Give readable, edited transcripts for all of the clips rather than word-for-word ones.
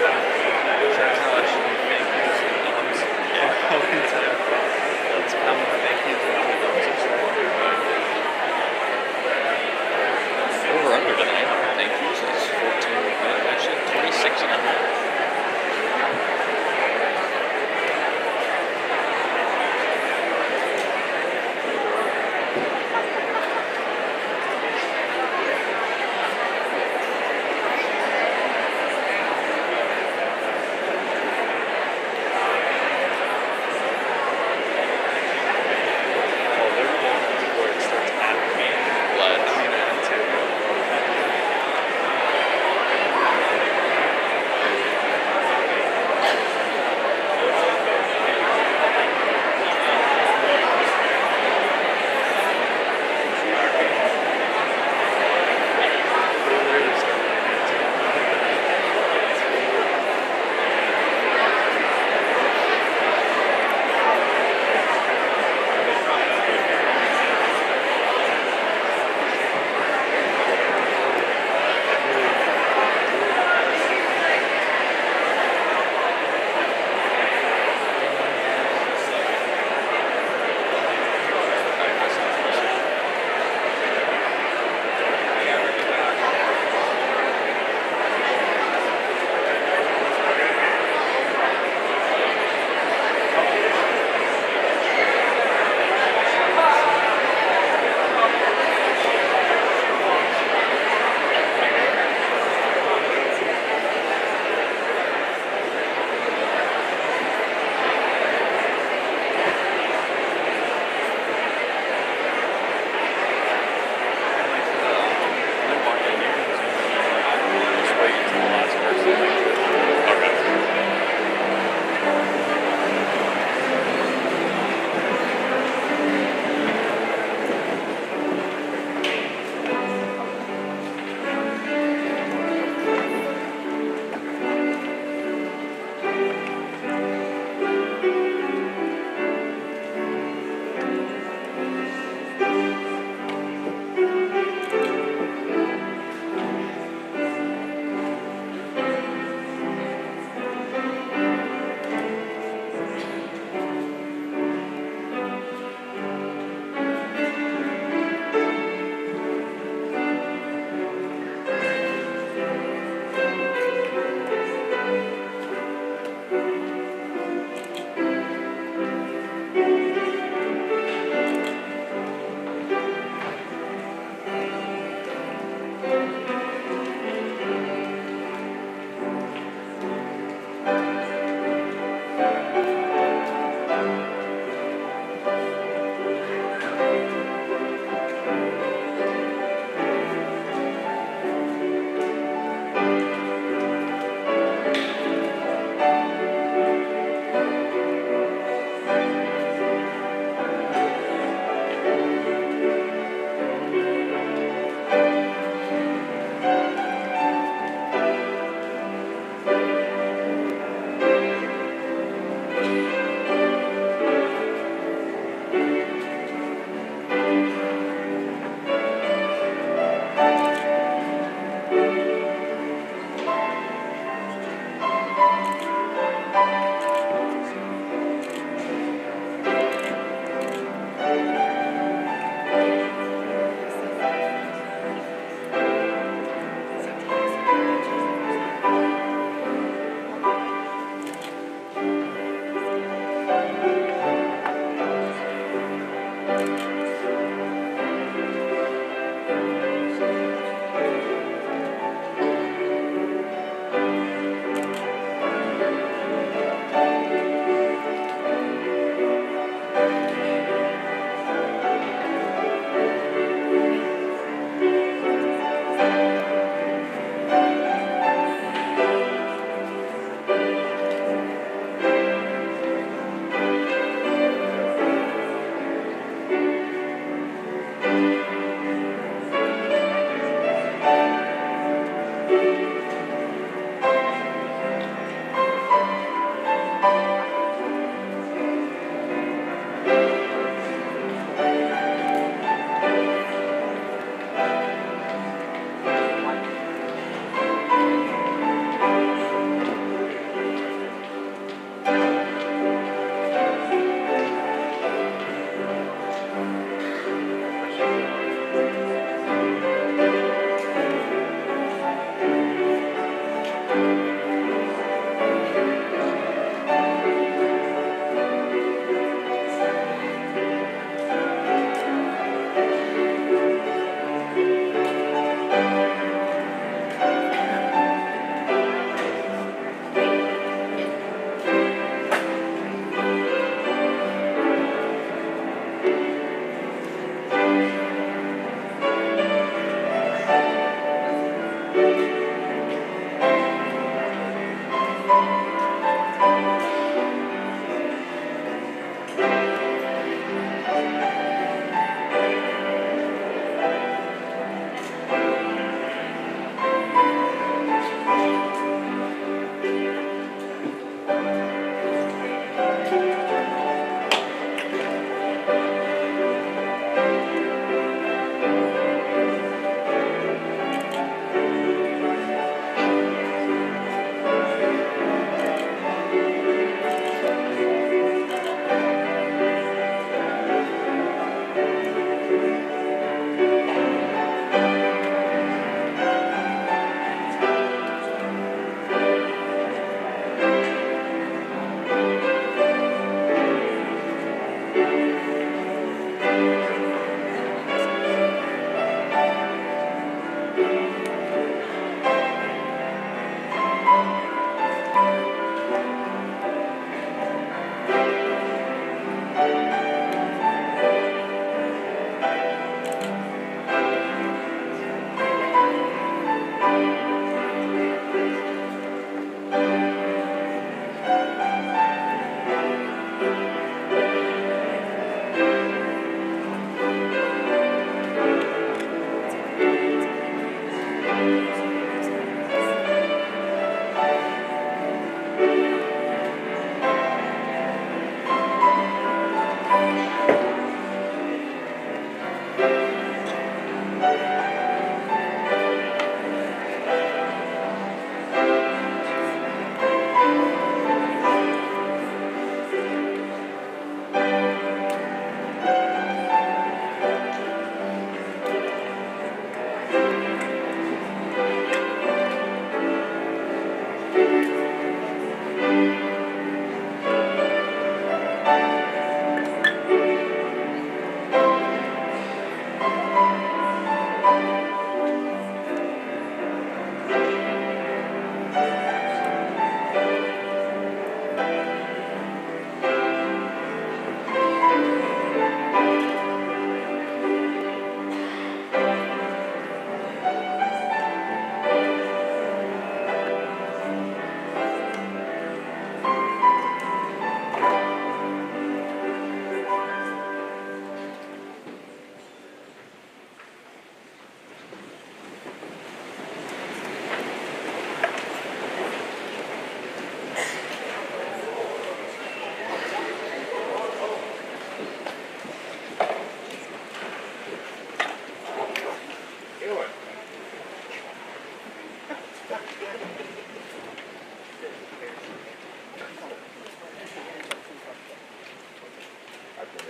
That's how I should do thank yous and thumbs. Yeah, always have. That's how many thank yous and thumbs. Over under tonight. Thank yous. That's 14. Actually, 26 and a half.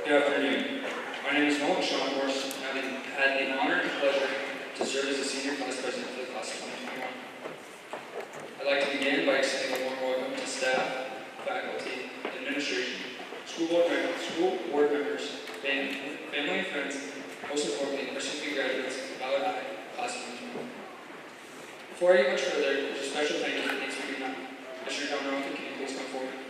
Good afternoon. My name is Nolan Schonhorst, and I've had the honor and pleasure to serve as the senior class president for the class of 2021. I'd like to begin by extending a warm welcome to staff, faculty, administration, school board members, family and friends, and most importantly, our soon-to-be graduates of Ballard High, class of 2021. Before I get much further, there's a special thank you that needs to be done. Mr. John Rowan, can you please come forward?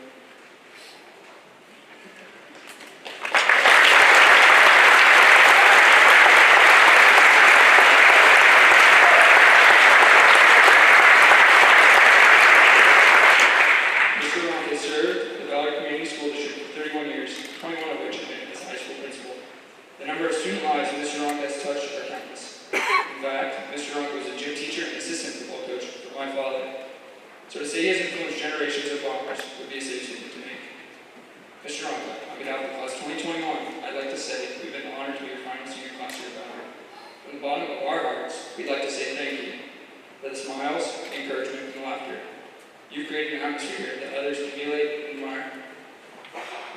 The number of student lives Mr. Ronk has touched are countless. In fact, Mr. Ronk was a gym teacher and assistant football coach for my father. So to say he has influenced generations of bombers would be a safe statement to make. Mr. Ronk, on behalf of the class 2021, I'd like to say we've been honored to be your final senior class here at Ballard. From the bottom of our hearts, we'd like to say thank you for the smiles, encouragement, and laughter. You've created an atmosphere here that others emulate and admire.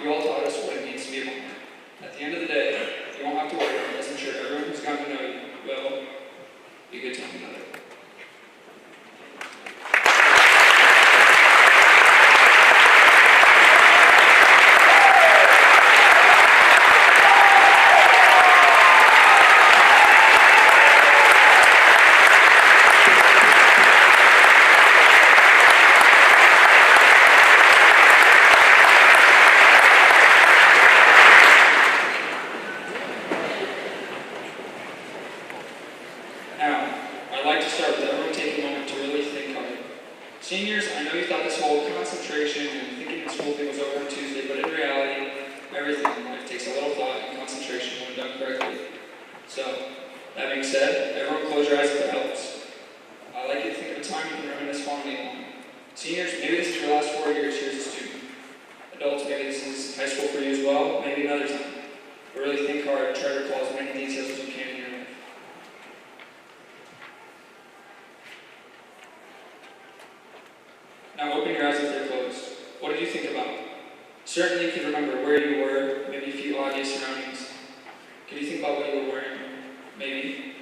You all taught us what it means to be a bomber. At the end of the day, you won't have to worry about making sure everyone who's gotten to know you will be good to one another. Seniors, I know you thought this whole concentration and thinking the school thing was over on Tuesday, but in reality, everything in life takes a little thought and concentration when done correctly. So, that being said, everyone close your eyes if it helps. I'd like you to think of a time you can reminisce fondly on. Seniors, maybe this is your last 4 years here as a student. Adults, maybe this is high school for you as well, maybe another time. But really think hard and try to recall as many details as you can in your life. Now open your eyes if they're closed. What did you think about? Certainly you can remember where you were, maybe a few obvious surroundings. Could you think about what you were wearing? Maybe.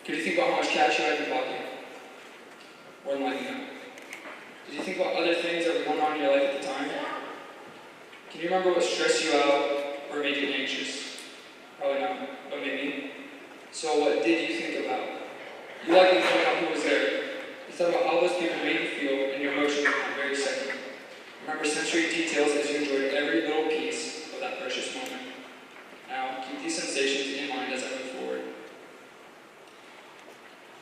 Could you think about how much cash you had in your pocket? More than likely no. Did you think about other things that were going on in your life at the time? Can you remember what stressed you out or made you anxious? Probably not, but maybe. So what did you think about? You likely thought about who was there. You thought about how those people made you feel and your emotions in that very second. Remember sensory details as you enjoyed every little piece of that precious moment. Now, keep these sensations in mind as I move forward.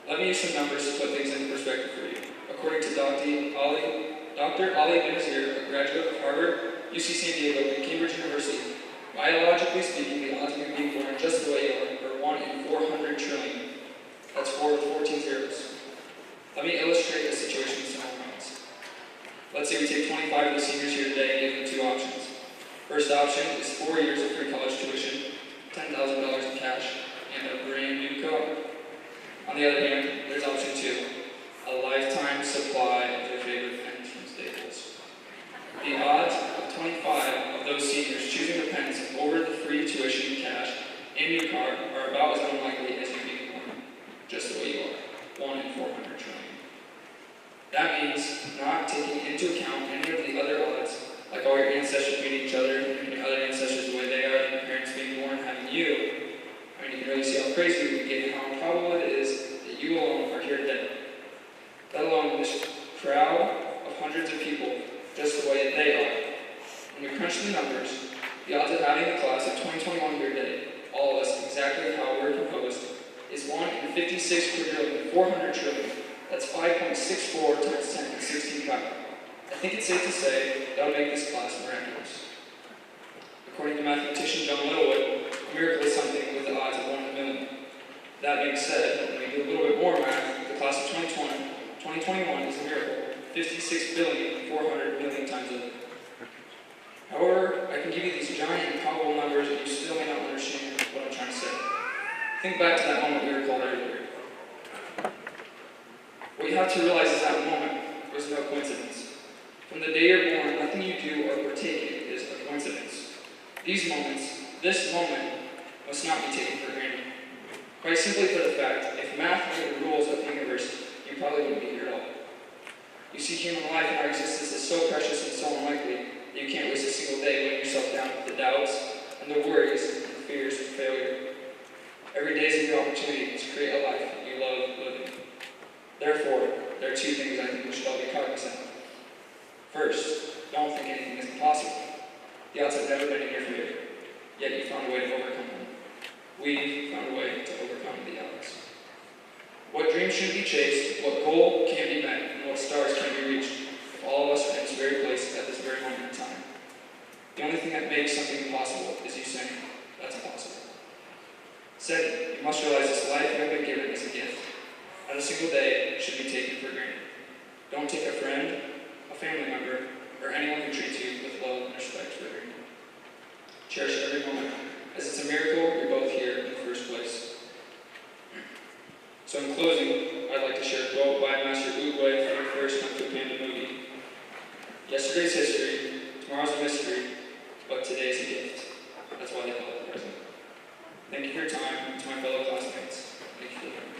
Let me use some numbers to put things into perspective for you. According to Dr. Ali Benazir, a graduate of Harvard, UC San Diego, and Cambridge University, biologically speaking, the odds of you being born just the way you are 1 in 400 trillion. That's 4 with 14 zeros. Let me illustrate the situation in small amounts. Let's say we take 25 of the seniors here today and give them 2 options. First option is 4 years of free college tuition, $10,000 in cash, and a brand new car. On the other hand, there's option 2, a lifetime supply of your favorite pens from Staples. The odds of 25 of those seniors choosing the pens over the free tuition, cash, and new car are about as unlikely as you being born, just the way you are, 1 in 400 trillion. That means not taking into account any of the other odds, like all your ancestors meeting each other, and your other ancestors the way they are, and your parents being born and having you. I mean, you can really see how crazy we can get and how improbable it is that you alone are here today. Let alone this crowd of hundreds of people, just the way that they are. When we crunch the numbers, the odds of having the class of 2021 here today, all of us exactly how we're composed, is 1 in 56 quadrillion, 400 trillion. That's 5.64 times 10 to the 16th power. I think it's safe to say that will make this class miraculous. According to mathematician John Littlewood, a miracle is something with the odds of 1 in a million. That being said, when we do a little bit more math, the class of 2021 is a miracle, 56 billion, 400 million times over. However, I can give you these giant improbable numbers and you still may not understand what I'm trying to say. Think back to that moment we recalled earlier. What you have to realize is that moment was no coincidence. From the day you're born, nothing you do or partake in is a coincidence. These moments, This moment must not be taken for granted. Quite simply for the fact, if math were the rules of the universe, you probably wouldn't be here at all. You see, human life and our existence is so precious and so unlikely that you can't waste a single day weighing yourself down with the doubts and the worries and the fears of failure. Every day is a new opportunity to create a life you love living. Therefore, there are two things I think we should all be cognizant of. First, don't think anything is impossible. The odds have never been in your favor, yet you found a way to overcome them. We found a way to overcome the odds. What dreams should be chased, what goal can be met, and what stars can be reached if all of us are in this very place at this very moment in time. The only thing that makes something impossible is you saying, that's impossible. Second, you must realize this life you have been given is a gift. Not a single day should be taken for granted. Don't take a friend, a family member, or anyone who treats you with love and respect for granted. Cherish every moment, as it's a miracle you're both here in the first place. So in closing, I'd like to share a quote by Master Oogway from the first Kung Fu Panda movie. Yesterday's history, tomorrow's a mystery, but today's a gift. That's why they call it the present. Thank you for your time. To my fellow classmates, thank you for the memories.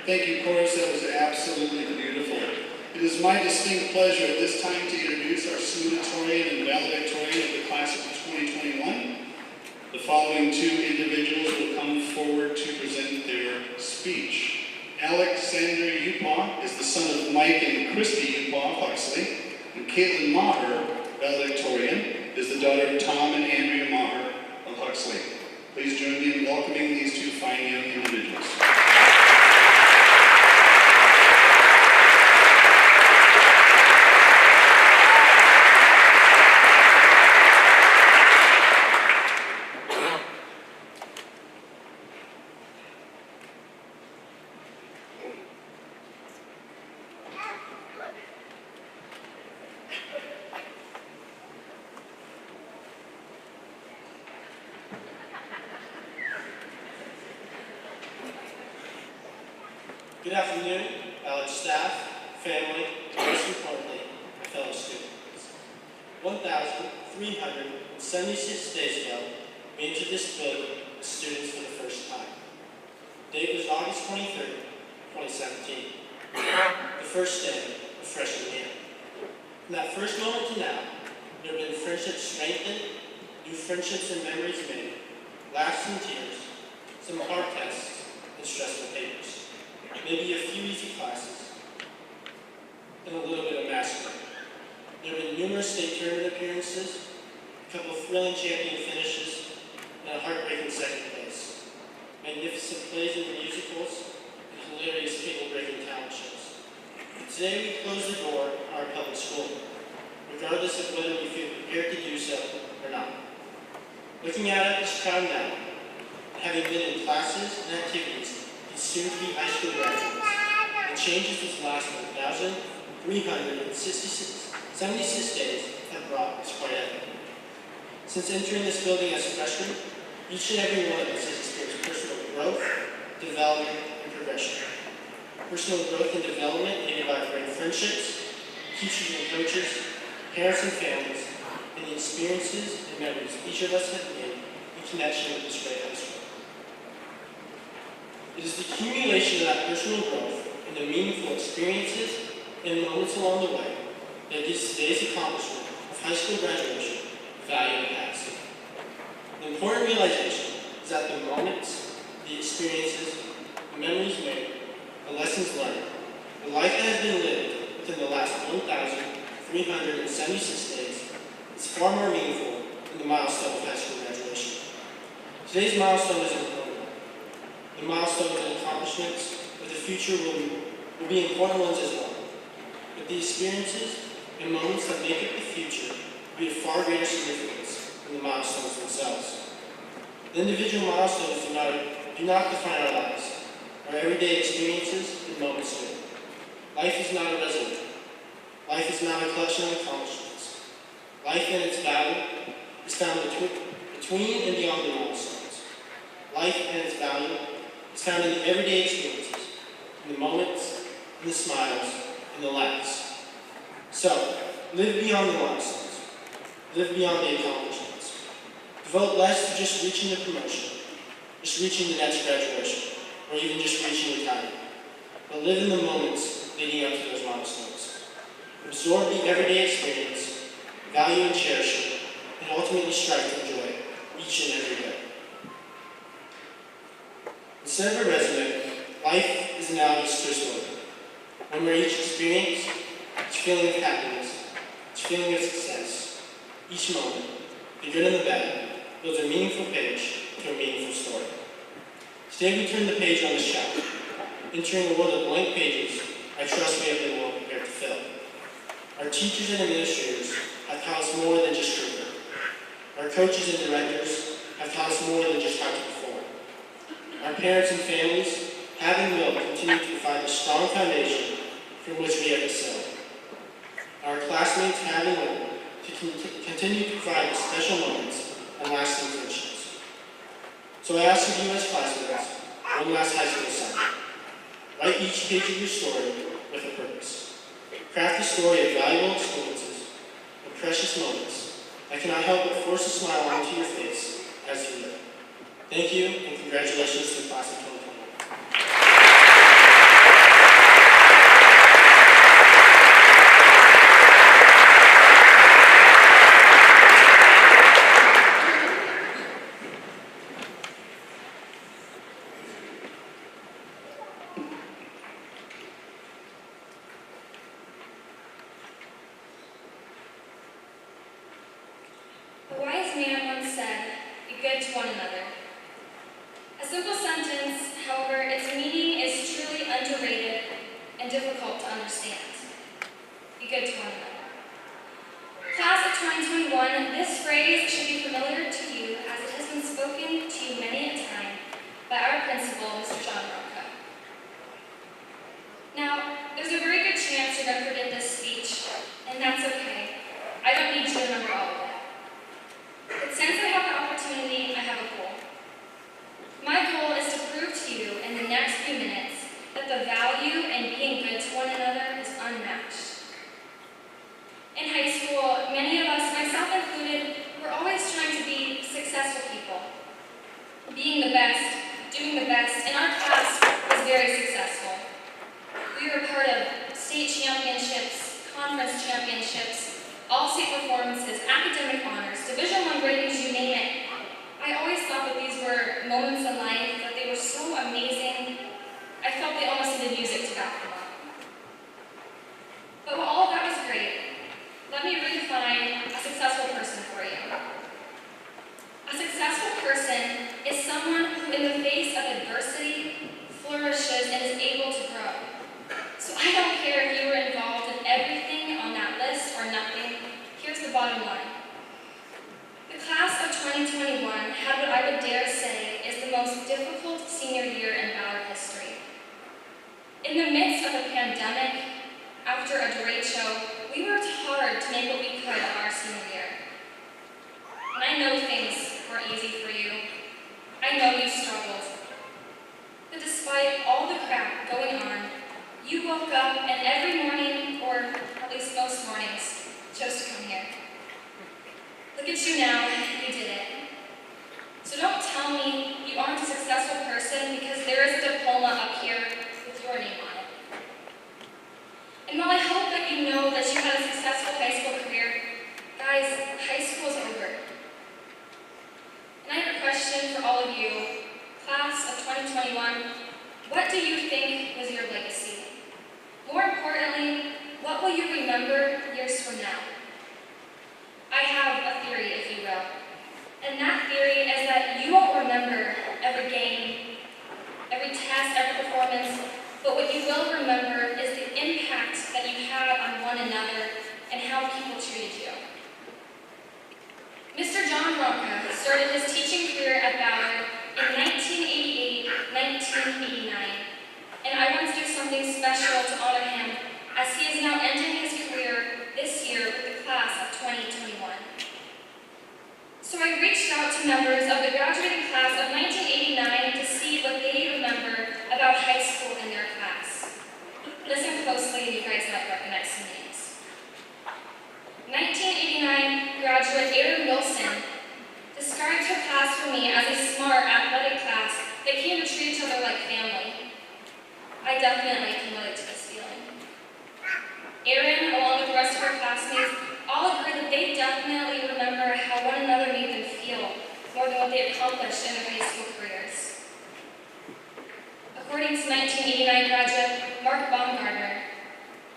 Thank you, chorus. That was absolutely beautiful. It is my distinct pleasure at this time to introduce our salutatorian and valedictorian of the class of 2021. The following two individuals will come forward to present their speech. Alexander Upaw is the son of Mike and Christy Upaw of Huxley, and Caitlin Maher, valedictorian, is the daughter of Tom and Andrea Maher of Huxley. Please join me in welcoming these two fine young individuals. Good afternoon, college staff, family, and most importantly, my fellow students. 1,376 days ago, we entered this building as students for the first time. The date was August 23rd, 2017, the first day of freshman year. From that first moment to now, there have been friendships strengthened, new friendships and memories made, laughs and tears, some hard tests, and stressful papers. Maybe a few easy classes, and a little bit of mastery. There have been numerous state tournament appearances, a couple of thrilling champion finishes, and a heartbreaking second place. Magnificent plays and musicals, and hilarious cable-breaking talent shows. Today we close the door on our public school, regardless of whether we feel prepared to do so or not. Looking out at this crowd now, and having been in classes and activities soon-to-be high school graduates, the changes this last 1,376 days have brought is quite evident. Since entering this building as a freshman, each and every one of us has experienced personal growth, development, and progression. Personal growth and development aided by great friendships, teachers and coaches, parents and families, and the experiences and memories each of us have made in connection with this great high school. It is the accumulation of that personal growth and the meaningful experiences and moments along the way that gives today's accomplishment of high school graduation value and capacity. The important realization is that the moments, the experiences, the memories made, the lessons learned, the life that has been lived within the last 1,376 days is far more meaningful than the milestone of high school graduation. Today's milestone is important. The milestones and accomplishments of the future will be important ones as well. But the experiences and moments that make up the future will be of far greater significance than the milestones themselves. The individual milestones do not define our lives. Our everyday experiences and moments do. Life is not a resume. Life is not a collection of accomplishments. Life and its value is found between and beyond the milestones. Life and its value is found in the everyday experiences, in the moments, in the smiles, and the laughs. So, live beyond the milestones. Live beyond the accomplishments. Devote less to just reaching the promotion, just reaching the next graduation, or even just reaching retirement. But live in the moments leading up to those milestones. Absorb the everyday experience, value and cherish it, and ultimately strive to enjoy it each and every day. Instead of a resume, life is analogous to a story. One where each experience, each feeling of happiness, each feeling of success, each moment, the good and the bad, builds a meaningful page to a meaningful story. Today we turn the page on this chapter, entering a world of blank pages I trust we have been well prepared to fill. Our teachers and administrators have taught us more than just curriculum. Our coaches and directors have taught us more than just how to perform. Our parents and families have and will continue to provide the strong foundation from which we have excelled. Our classmates have and will to continue to provide the special moments and lasting friendships. So I ask of you as classmates, one last high school assignment. Write each page of your story with a purpose. Craft a story of valuable experiences and precious moments that cannot help but force a smile onto your face as you live. Thank you, and congratulations to the class of 2021. to one another. A simple sentence, however, its meaning is truly underrated and difficult to understand. Be good to one another. Class of 2021, this phrase should be familiar to you as it has been spoken to you many a time by our principal, Mr. John Ronco. Now, there's a very good chance you're going to forget this speech, and that's okay. I don't need you to remember all of it. But since I have the opportunity, I have a goal. My goal is to prove to you in the next few minutes that the value in being good to one another is unmatched. In high school, many of us, myself included, were always trying to be successful people. Being the best, doing the best, and our class was very successful. We were part of state championships, conference championships, all-state performances, academic honors, Division I ratings, you name it. I always thought that these were moments in life, that they were so amazing, I felt they almost needed music to back them up. But while all of that was great, let me redefine a successful person for you. A successful person is someone who, in the face of adversity, flourishes and is able to grow. So I don't care if you were involved in everything on that list or nothing. Here's the bottom line. The class of 2021 had what I would dare say is the most difficult senior year in Ballard history. In the midst of a pandemic, after a derecho, we worked hard to make what we could of our senior year. And I know things weren't easy for you. I know you struggled. But despite all the crap going on, you woke up and every morning, or at least most mornings, chose to come here. Look at you now, you did it. So don't tell me you aren't a successful person because there is a diploma up here with your name on it. And while I hope that you know that you had a successful high school career, guys, high school is over. And I have a question for all of you, class of 2021, what do you think was your legacy? More importantly, what will you remember years from now? I have a theory, if you will. And that theory is that you won't remember every game, every test, every performance, but what you will remember is the impact that you had on one another and how people treated you. Mr. John Ronco started his teaching career at Ballard in 1988-1989, and I want to do something special to honor him as he is now ending his career this year with the class of 2021. So I reached out to members of the graduating class of 1989 to see what they remember about high school in their class. Listen closely and you guys might recognize some names. 1989 graduate Aaron Wilson described her class for me as a smart, athletic class that came to treat each other like family. I definitely can relate to this feeling. Erin, along with the rest of her classmates, all agree that they definitely remember how one another made them feel more than what they accomplished in their high school careers. According to 1989 graduate Mark Baumgartner,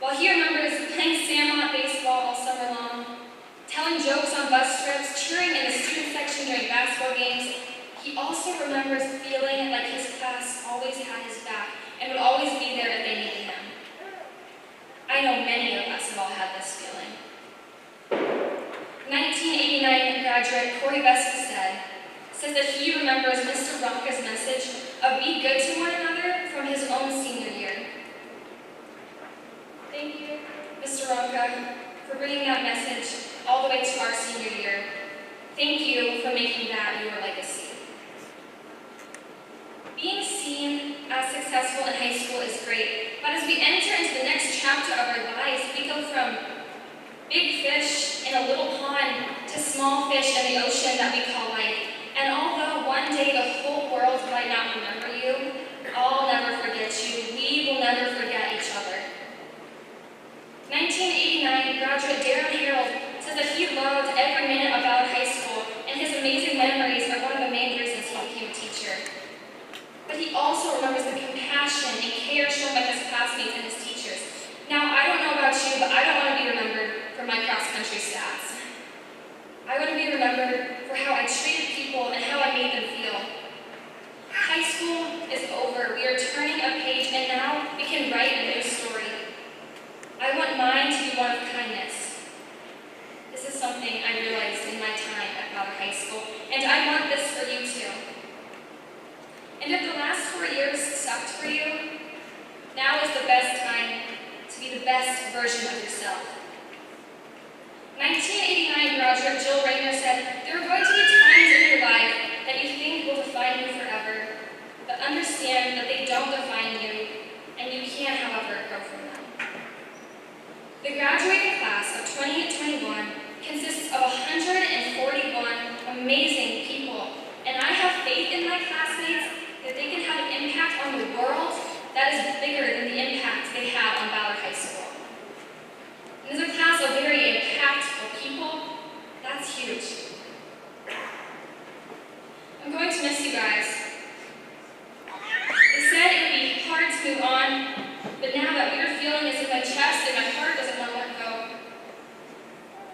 while he remembers playing sandlot baseball all summer long, telling jokes on bus trips, cheering in the student section during basketball games, he also remembers feeling like his class always had his back and would always be there if they needed him. I know many of us have all had this feeling. 1989 graduate Corey Vespa says that he remembers Mr. Ronco's message of be good to one another from his own senior year. Thank you, Mr. Ronco, for bringing that message all the way to our senior year. Thank you for making that your legacy. Being seen as successful in high school is great, but as we enter into the next chapter of our lives, we go from big fish in a little pond to small fish in the ocean that we call life. And although one day the whole world might not remember you, I'll never forget you. We will never forget each other. 1989 graduate Darren Harold says that he loved every minute about high school, and his amazing memories are one of the main reasons he became a teacher. But he also remembers the compassion and care shown by his classmates and his teachers. Now, I don't know about you, but I don't want to be remembered for my cross-country stats. I want to be remembered for how I treated people people and how I made them feel. High school is over. We are turning a page, and now we can write a new story. I want mine to be one of kindness. This is something I realized in my time at Ballard High School, and I want this for you too. And if the last 4 years sucked for you, now is the best time to be the best version of yourself. 1989 graduate Jill Rayner said, "There are going to be times in your life that you think will define you forever, but understand that they don't define you, and you can, however, grow from them." The graduating class of 2021 consists of 141 amazing people, and I have faith in my classmates that they can have an impact on the world that is bigger than the impact they had on Ballard High School. And as a class of very impactful people, that's huge. I'm going to miss you guys. They said it would be hard to move on, but now that weird feeling is in my chest and my heart doesn't want to let go.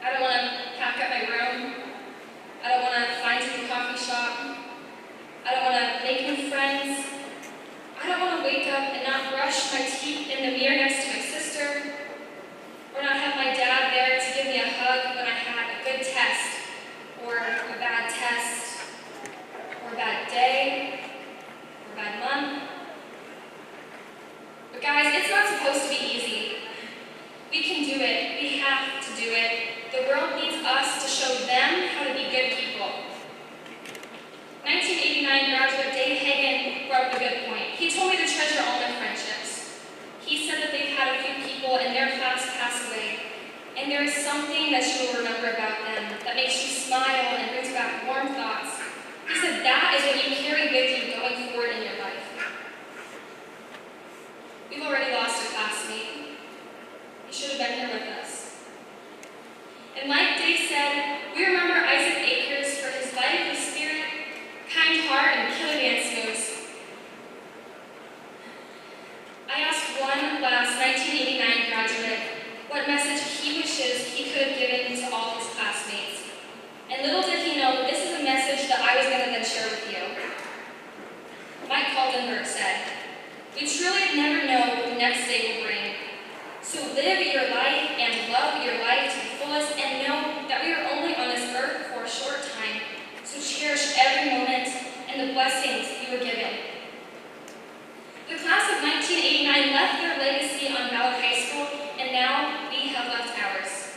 I don't want to pack up my room. I don't want to find a new coffee shop. I don't want to make new friends. I don't want to wake up and not brush my teeth in the mirror next to my sister, or not have my dad there to give me a hug when I had a good test, or a bad test, or a bad day, or a bad month. But guys, it's not supposed to be easy. We can do it. We have to do it. The world needs us to show them how to be good people. 1989 graduate Dave Hagan brought up a good point. He told me to treasure all my friendships. He said that they've had a few people in their class pass away, and there is something that you will remember about them that makes you smile and brings back warm thoughts. He said that is what you carry with you going forward in your life. We've already lost a classmate. He should have been here with us. And like Dave said, we remember Isaac Akers for his lively spirit, kind heart, and killer dance moves. I asked one last 1989 graduate what message he wishes he could have given to all his classmates. And little did he know that this is a message that I was going to then share with you. Mike Kaldenberg said, "We truly never know what the next day will bring. So live your life and love your life to the fullest, and know that we are only on this earth for a short time. So cherish every moment and the blessings you were given." The class of 1989 left their legacy on Ballard High School, and now we have left ours.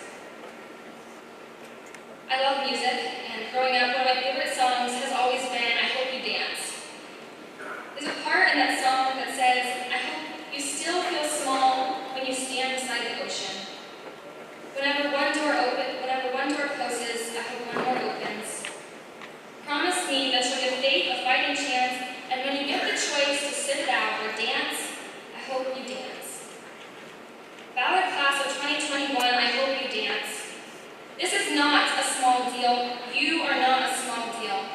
I love music, and growing up, one of my favorite songs has always been "I Hope You Dance." There's a part in that song that says, "I hope you still feel small when you stand beside the ocean. Whenever one door closes, I hope one more opens. Promise me that you'll give faith a fighting chance, and when you get the choice to sit it out or dance, I hope you dance." Ballard class of 2021, I hope you dance. This is not a small deal. You are not a small deal.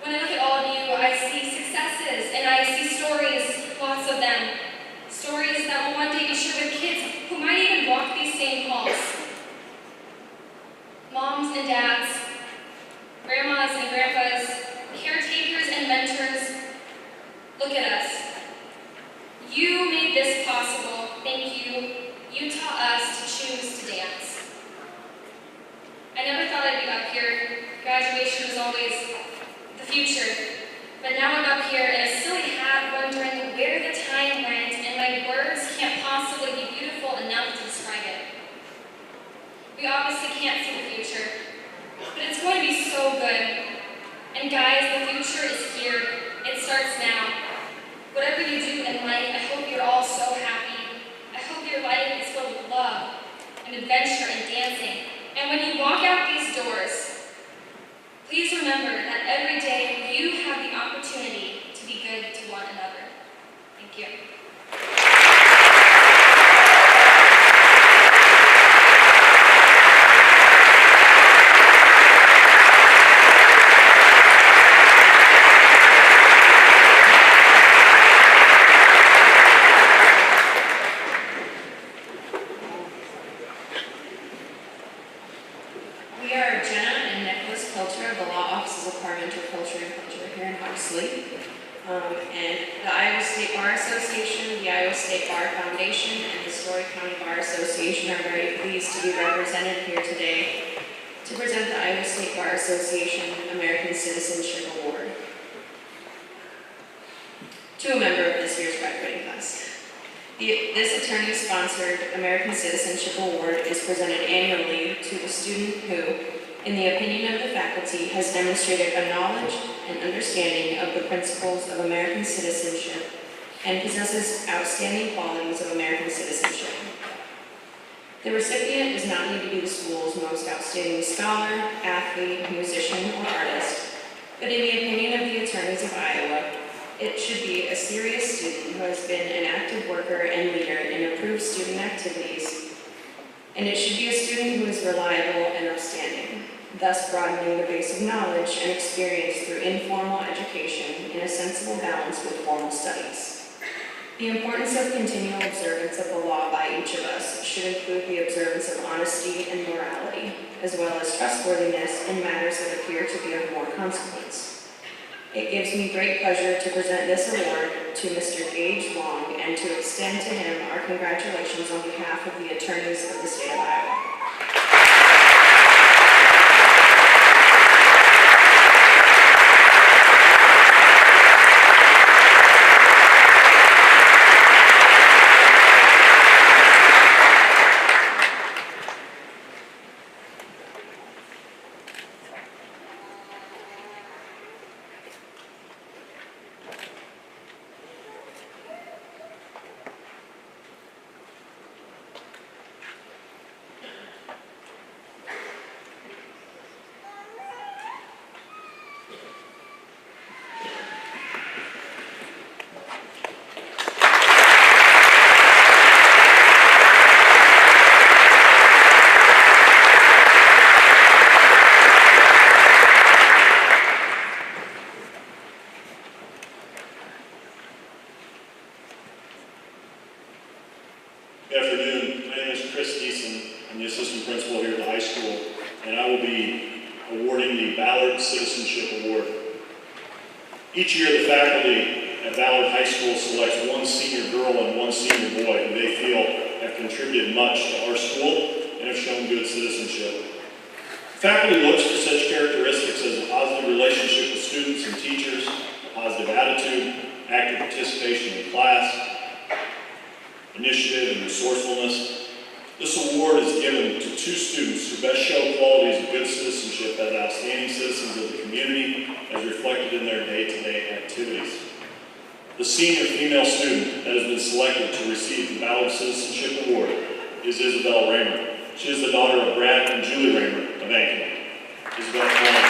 When I look at all of you, I see successes, and I see stories, lots of them. Stories that will one day be shared with kids who might even walk these same halls. Moms and dads, grandmas and grandpas, caretakers and mentors, look at us. You made this possible. Thank you. You taught us to choose to dance. I never thought I'd be up here. Graduation was always the future. But now I'm up here in a silly hat wondering where the time went, and my words can't possibly be beautiful enough to describe it. We obviously can't see the future, but it's going to be so good. And guys, the future is here. It starts now. Whatever you do in life, I hope you're all so happy. I hope your life is filled with love and adventure and dancing. And when you walk out these doors, please remember that every day you have the opportunity to be good to one another. Thank you. We are Jenna and Nicholas Pilter of the Law Offices of And the Iowa State Bar Association, the Iowa State Bar Foundation, and the Story County Bar Association are very pleased to be represented here today to present the Iowa State Bar Association American Citizenship Award to a member of this year's graduating class. This attorney-sponsored American Citizenship Award is presented annually to the student who, in the opinion of the faculty, has demonstrated a knowledge and understanding of the principles of American citizenship and possesses outstanding qualities of American citizenship. The recipient does not need to be the school's most outstanding scholar, athlete, musician, or artist, but in the opinion of the attorneys of Iowa, it should be a serious student who has been an active worker and leader in approved student activities, and it should be a student who is reliable and upstanding, thus broadening the base of knowledge and experience through informal education in a sensible balance with formal studies. The importance of continual observance of the law by each of us should include the observance of honesty and morality, as well as trustworthiness in matters that appear to be of more consequence. It gives me great pleasure to present this award to Mr. Gage Long and to extend to him our congratulations on behalf of the attorneys of the state of Iowa. Good afternoon. My name is Chris Neeson. I'm the assistant principal here at the high school, and I will be awarding the Ballard Citizenship Award. Each year, the faculty at Ballard High School selects one senior girl and one senior boy who they feel have contributed much to our school and have shown good citizenship. Faculty looks for such characteristics as a positive relationship with students and teachers, a positive attitude, active participation in class, initiative and resourcefulness. This award is given to two students who best show qualities of good citizenship as outstanding citizens of the community as reflected in their day-to-day activities. The senior female student that has been selected to receive the Ballard Citizenship Award is Isabel Raymer. She is the daughter of Brad and Julie Raymer of Ankeny. Isabel, come on.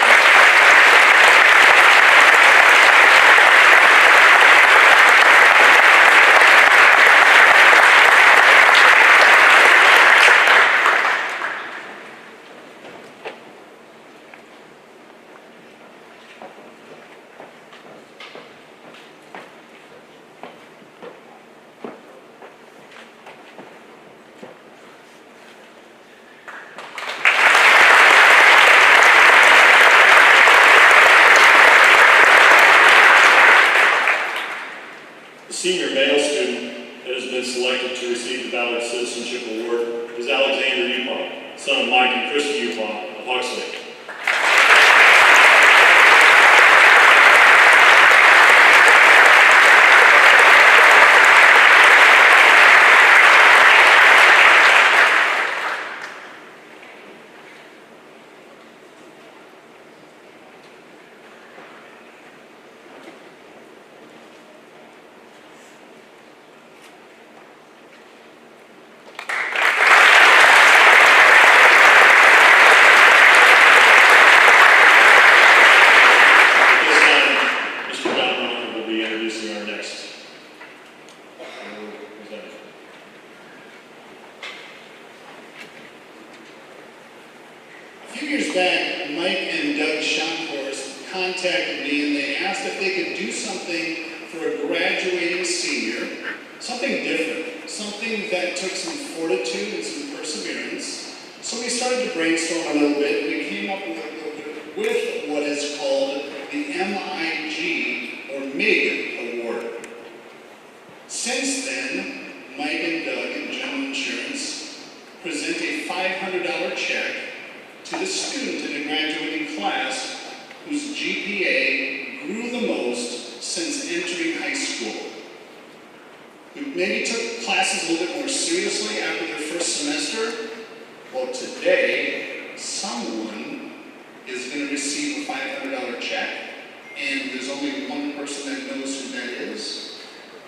The senior male student that has been selected to receive the Ballard Citizenship Award is Alexander Upaw, son of Mike and Christy Upaw of Huxley. A few years back, Mike and Doug Schonhorst contacted me and they asked if they could do something for a graduating senior, something different, something that took some fortitude and some perseverance. So we started to brainstorm a little bit. We came up with what is called the MIG, or MIG Award. Since then, Mike and Doug in General Insurance present a $500 check to the student in the graduating class whose GPA grew the most since entering high school, who maybe took classes a little bit more seriously after their first semester. Well, today, someone is going to receive a $500 check, and there's only one person that knows who that is,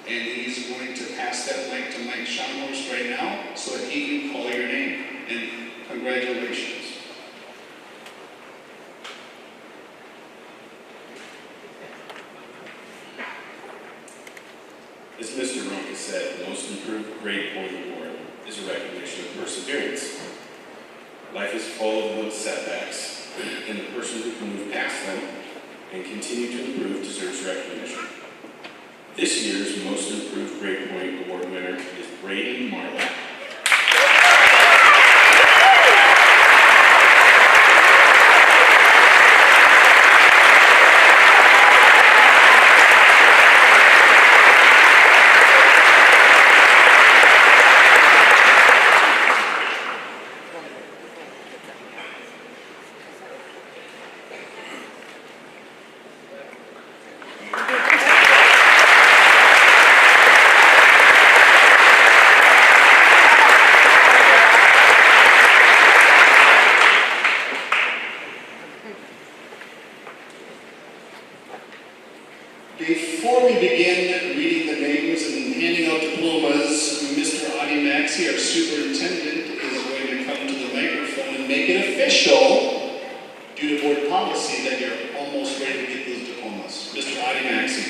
and he's going to pass that mic to Mike Schonhorst right now so that he can call your name, and congratulations. As Mr. Ronka said, the Most Improved Grade Point Award is a recognition of perseverance. Life is full of those setbacks, and the person who can move past them and continue to improve deserves recognition. This year's Most Improved Grade Point Award winner is Braden Marlack. Before we begin reading the names and handing out diplomas, Mr. Adi Maxey, our superintendent, is going to come to the microphone and make it official, due to board policy, that you're almost ready to get those diplomas. Mr. Adi Maxey.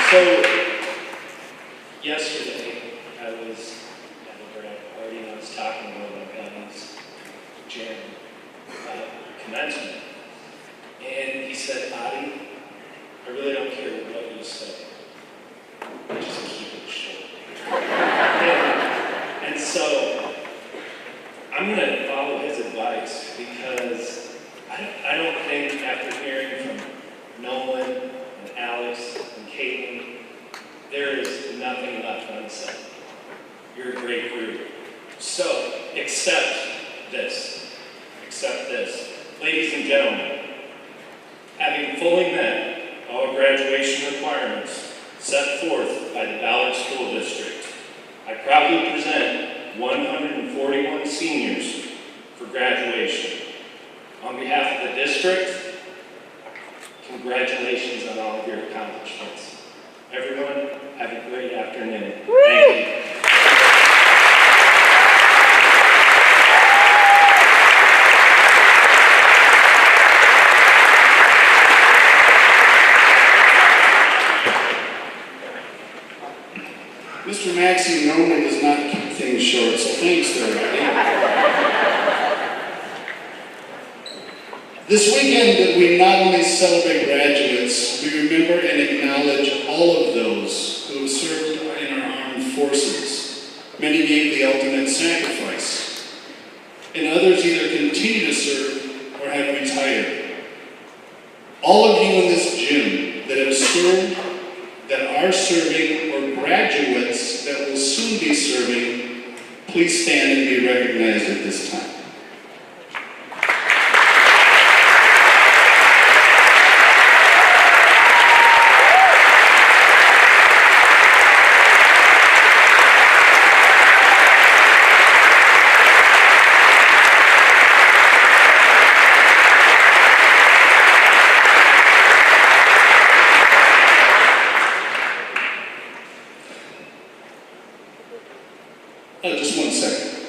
So, yesterday, I was at a grad party and I was talking to one of my buddies, Jim, about commencement. And he said, Adi, I really don't care what you say. Just keep it short. And so, I'm going to follow his advice because I don't think after hearing from Nolan and Alex and Caitlin, there is nothing left unsaid. You're a great group. So, accept this. Accept this. Ladies and gentlemen, having fully met all graduation requirements set forth by the Ballard School District, I proudly present 141 seniors for graduation. On behalf of the district, congratulations on all of your accomplishments. Everyone, have a great afternoon. Thank you. Mr. Maxey normally does not keep things short, so thanks there, Adi. This weekend, we not only celebrate graduates, we remember and acknowledge all of those who have served in our armed forces. Many gave the ultimate sacrifice, and others either continue to serve or have retired. All of you in this gym that have served, that are serving, or graduates that will soon be serving, please stand and be recognized at this time. Just 1 second.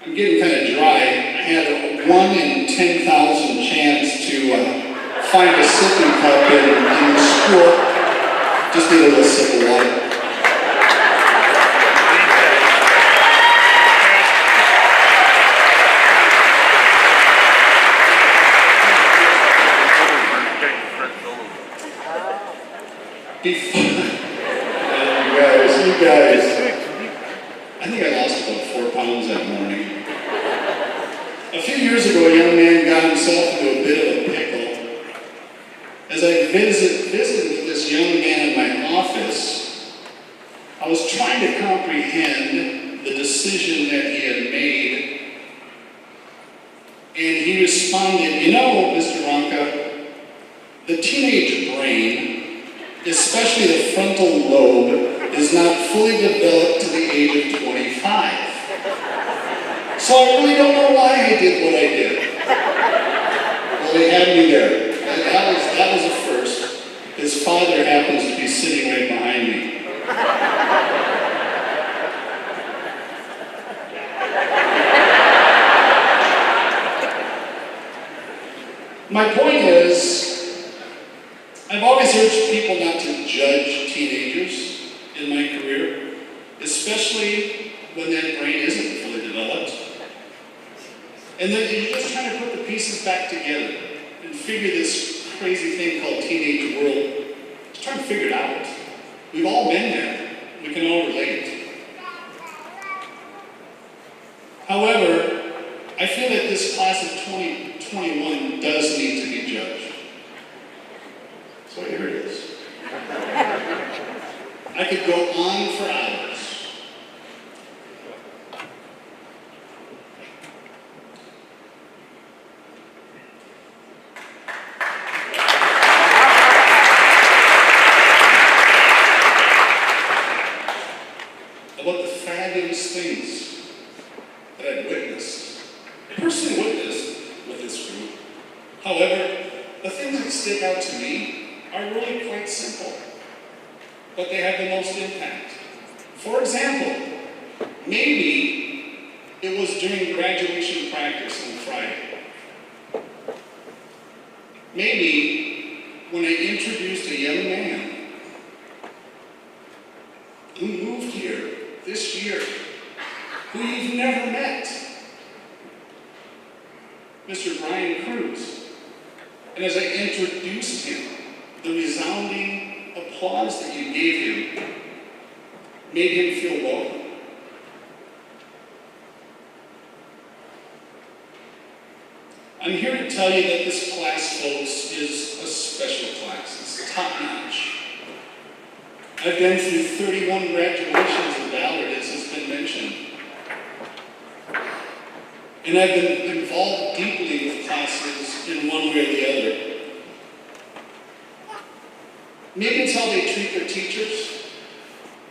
I'm getting kind of dry. I had a 1 in 10,000 chance to find a sipping cup in the school. Just need a little sip of water. You guys. I think I lost about 4 pounds that morning. A few years myself into a bit of a pickle. As I visited with this young man in my office, I was trying to comprehend the decision that he had made, and he responded, "You know, Mr. Ronka, the teenage brain, especially the frontal lobe, is not fully developed to the age of 25. So I really don't know why I did what I did." Well, they had me there. And that was a first. His father happens to be sitting right behind me. My point is, I've always urged people not to judge teenagers in my career, especially when that brain isn't fully developed. And then you're just trying to put the pieces back together and figure this crazy thing called teenage world. Just trying to figure it out. We've all been there. We can all relate. However, I feel that this class of 2021 does need to be judged. So here it is. I could go on for hours. About the fabulous things that I've witnessed. I personally witnessed with this group. However, the things that stick out to me are really quite simple, but they have the most impact. For example, maybe it was during graduation practice on Friday. Maybe when I introduced a young man who moved here this year, who you've never met, Mr. Brian Cruz. And as I introduced him, the resounding applause that you gave him made him feel welcome. I'm here to tell you that this class, folks, is a special class. It's top-notch. I've been through 31 graduations at Ballard, as has been mentioned. And I've been involved deeply with classes in one way or the other. Maybe it's how they treat their teachers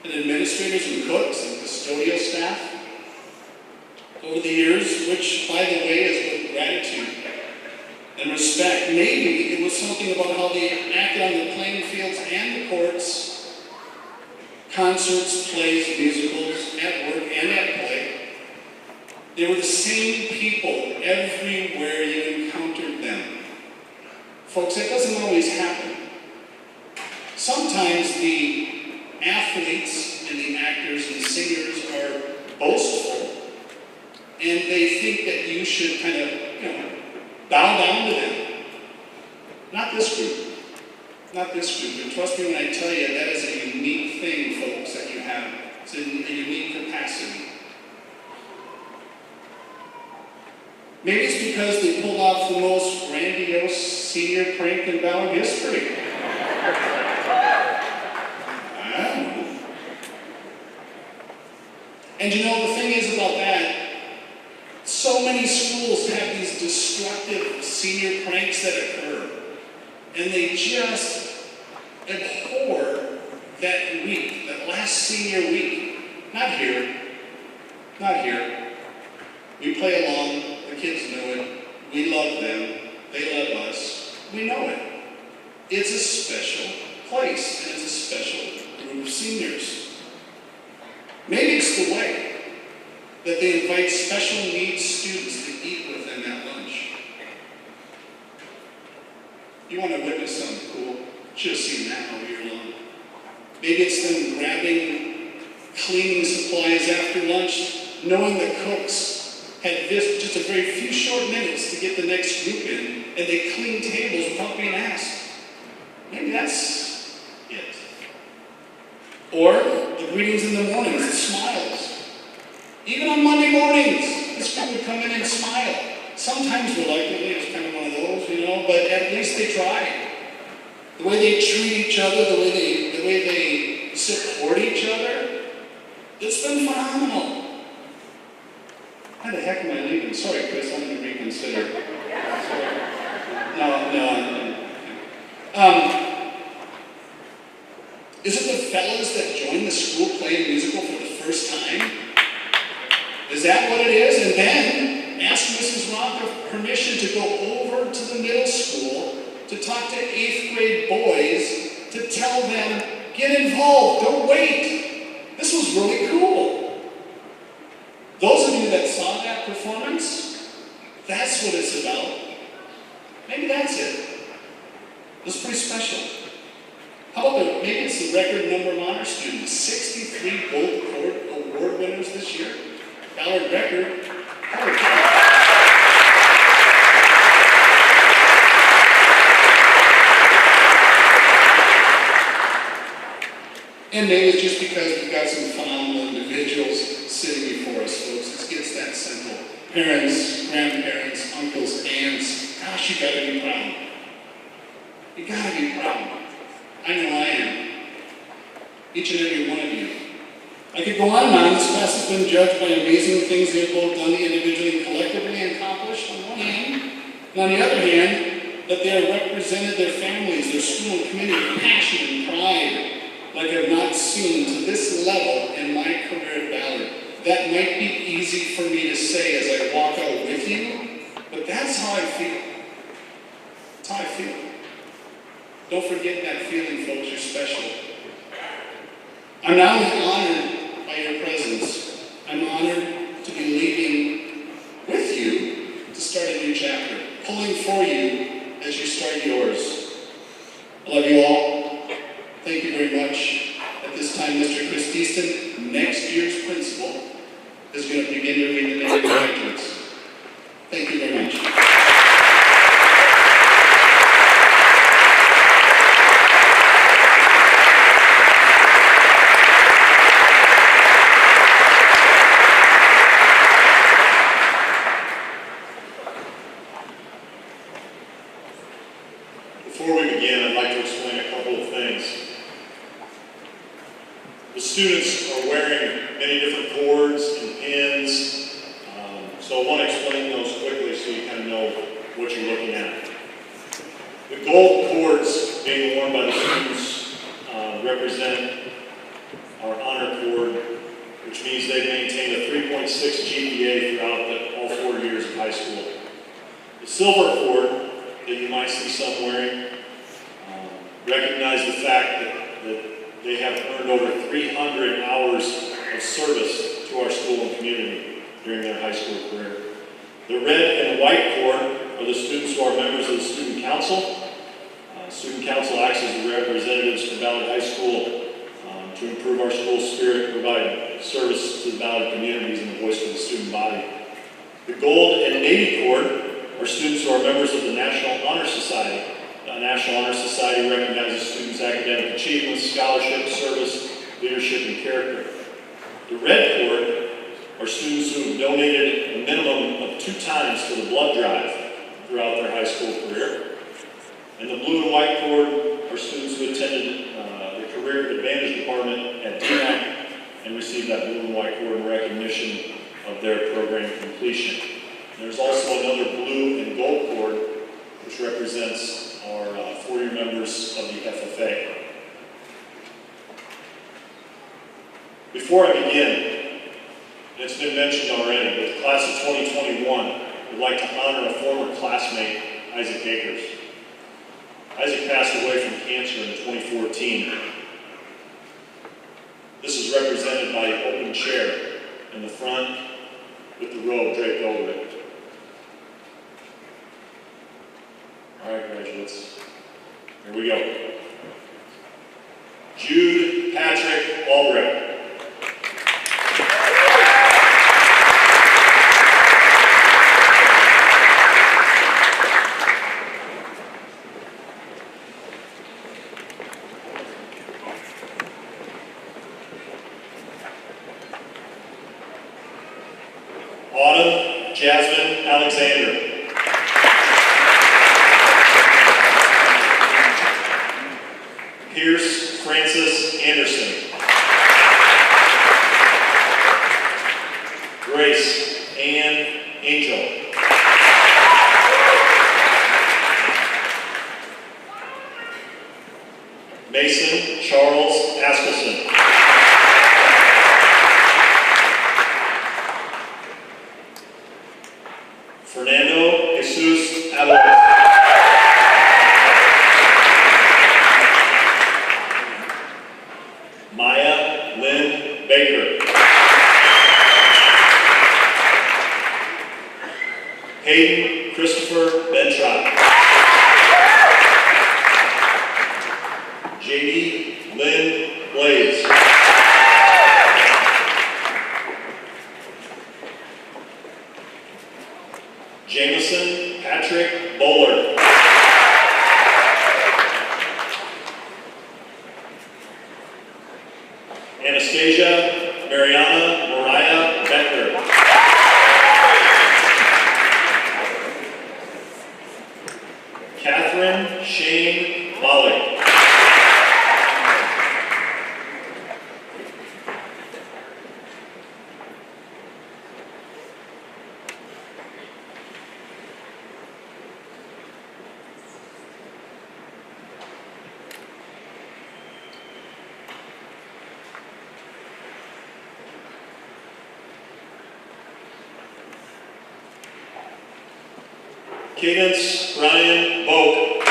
and administrators and cooks and custodial staff over the years, which, by the way, is with gratitude and respect. Maybe it was something about how they acted on the playing fields and the courts, concerts, plays, musicals, at work and at play. They were the same people everywhere you encountered them. Folks, that doesn't always happen. Sometimes the athletes and the actors and singers are boastful, and they think that you should kind of, bow down to them. Not this group. Not this group. And trust me when I tell you, that is a unique thing, folks, that you have. It's a unique capacity. Maybe it's because they pulled off the most grandiose senior prank in Ballard history. I don't know. And the thing is about that, so many schools have these destructive senior pranks that occur, and they just abhor that week, that last senior week. Not here. Not here. We play along. The kids know it. We love them. They love us. We know it. It's a special place, and it's a special group of seniors. Maybe it's the way that they invite special needs students to eat with them at lunch. You want to witness something cool? Should have seen that all year long. Maybe it's them grabbing cleaning supplies after lunch, knowing the cooks had just a very few short minutes to get the next group in, and they clean tables without being asked. Maybe that's it. Or the greetings in the mornings, the smiles. Even on Monday mornings, this group would come in and smile. sometimes reluctantly, it's kind of one of those, you know, but at least they tried. The way they treat each other, the way they support each other, it's been phenomenal. How the heck am I leaving? Sorry, Chris, I'm going to reconsider. No. Is it the fellas that join the school playing musical for the first time? Is that what it is? And then ask Mrs. Rock for permission to go over to the middle school to talk to 8th grade boys to tell them, get involved, don't wait. This was really cool. Those of you that saw that performance, that's what it's about. Maybe that's it. It was pretty special. How about maybe it's the record number of honor students, 63 gold award winners this year. Ballard record. Holy cow. And maybe it's just because we've got some phenomenal individuals sitting before us, folks. It's that simple. Parents, grandparents, uncles, aunts. Gosh, you gotta be proud. You gotta be proud. I know I am. Each and every one of you. I could go on and on. This class has been judged by amazing things they've both done individually and collectively accomplished on one hand. And on the other hand, that they have represented their families, their school and community with passion and pride like I've not seen to this level in my career at Ballard. That might be easy for me to say as I walk out with you, but that's how I feel. That's how I feel. Don't forget that feeling, folks. You're special. I'm not only honored by your presence, I'm honored to be leaving with you to start a new chapter, pulling for you as you start yours. I love you all. Thank you very much. At this time, Mr. Chris Easton, next year's principal, is going to begin to read the name of the graduates. Thank you very much. Before we begin, I'd like to explain a couple of things. The students are wearing many different cords and pins, so I want to explain those quickly so you kind of know what you're looking at. The gold cords being worn by the students represent our honor cord, which means they've maintained a 3.6 GPA throughout all 4 years of high school. The silver cord that you might see some wearing recognize the fact that they have earned over 300 hours of service to our school and community during their high school career. The red and white cord are the students who are members of the Student Council. Student Council acts as the representatives for Ballard High School to improve our school spirit, provide service to the Ballard communities, and the voice of the student body. The gold and navy cord are students who are members of the National Honor Society. The National Honor Society recognizes students' academic achievements, scholarship, service, leadership, and character. The red cord are students who have donated a minimum of 2 times to the blood drive throughout their high school career. And the blue and white cord are students who attended the Career Advantage Department at DMAC and received that blue and white cord in recognition of their program completion. There's also another blue and gold cord, which represents our 4-year members of the FFA. Before I begin, it's been mentioned already, but the class of 2021 would like to honor a former classmate, Isaac Akers. Isaac passed away from cancer in 2014. This is represented by an open chair in the front with the robe draped over it. All right, graduates, here we go. Jude Patrick Albrecht. Autumn Jasmine Alexander. Christopher Bentrop. JD Lynn Blaze. Jameson Patrick Bowler. Anastasia Mariana Mariah Becker. Catherine Shane Molly. Cadence Ryan Boak.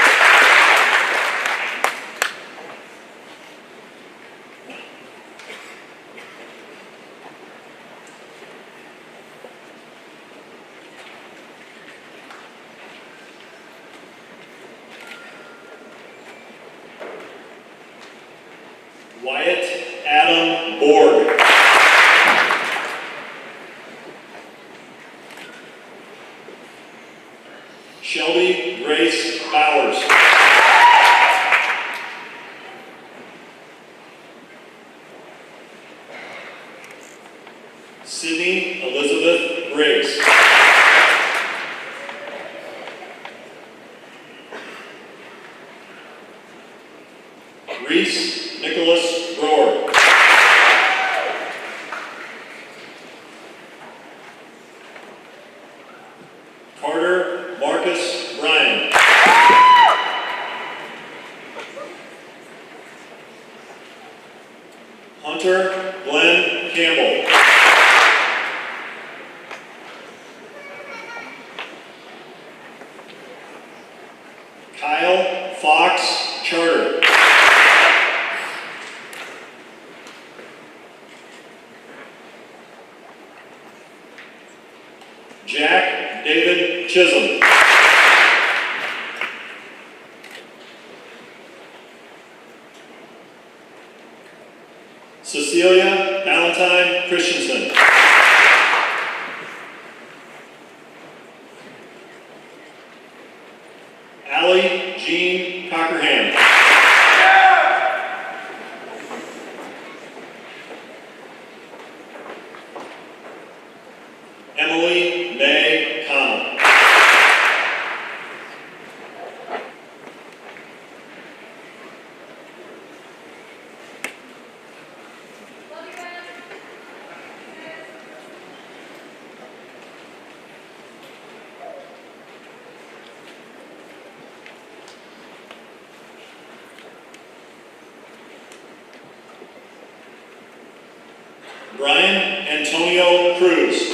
Wyatt Adam Borg. Shelby Grace Bowers. Sydney Elizabeth Briggs. Reese Nicholas Rohr. Carter Marcus Bryan. Hunter Glenn Campbell. Kyle Fox Charter. Jack David Chisholm. Cecilia Valentine Christensen. Allie Jean Cockerham. Emily May Connell. Brian Antonio Cruz.